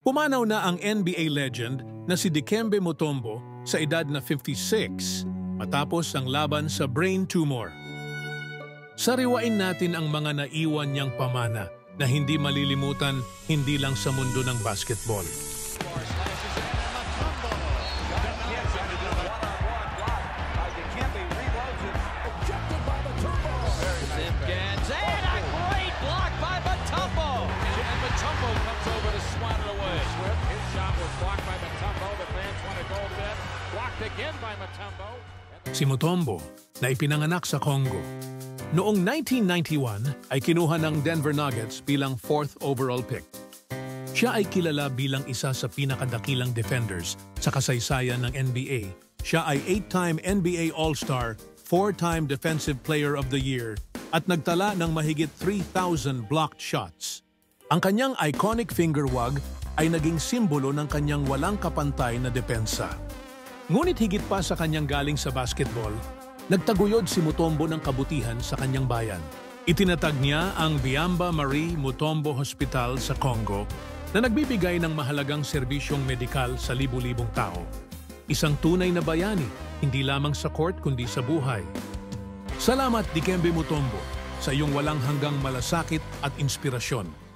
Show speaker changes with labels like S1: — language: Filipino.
S1: Pumanaw na ang NBA legend na si Dikembe Mutombo sa edad na 56 matapos ang laban sa brain tumor. Sariwain natin ang mga naiwan niyang pamana na hindi malilimutan hindi lang sa mundo ng basketball. Si Mutombo na ipinanganak sa Congo. Noong 1991 ay kinuha ng Denver Nuggets bilang 4th overall pick. Siya ay kilala bilang isa sa pinakadakilang defenders sa kasaysayan ng NBA. Siya ay 8-time NBA All-Star, 4-time Defensive Player of the Year at nagtala ng mahigit 3,000 blocked shots. Ang kanyang iconic finger wag ay naging simbolo ng kanyang walang kapantay na depensa. Ngunit higit pa sa kanyang galing sa basketball, nagtaguyod si Mutombo ng kabutihan sa kanyang bayan. Itinatag niya ang Biamba Marie Mutombo Hospital sa Congo na nagbibigay ng mahalagang serbisyong medikal sa libu-libong tao. Isang tunay na bayani, hindi lamang sa court kundi sa buhay. Salamat Dikembe Mutombo sa iyong walang hanggang malasakit at inspirasyon.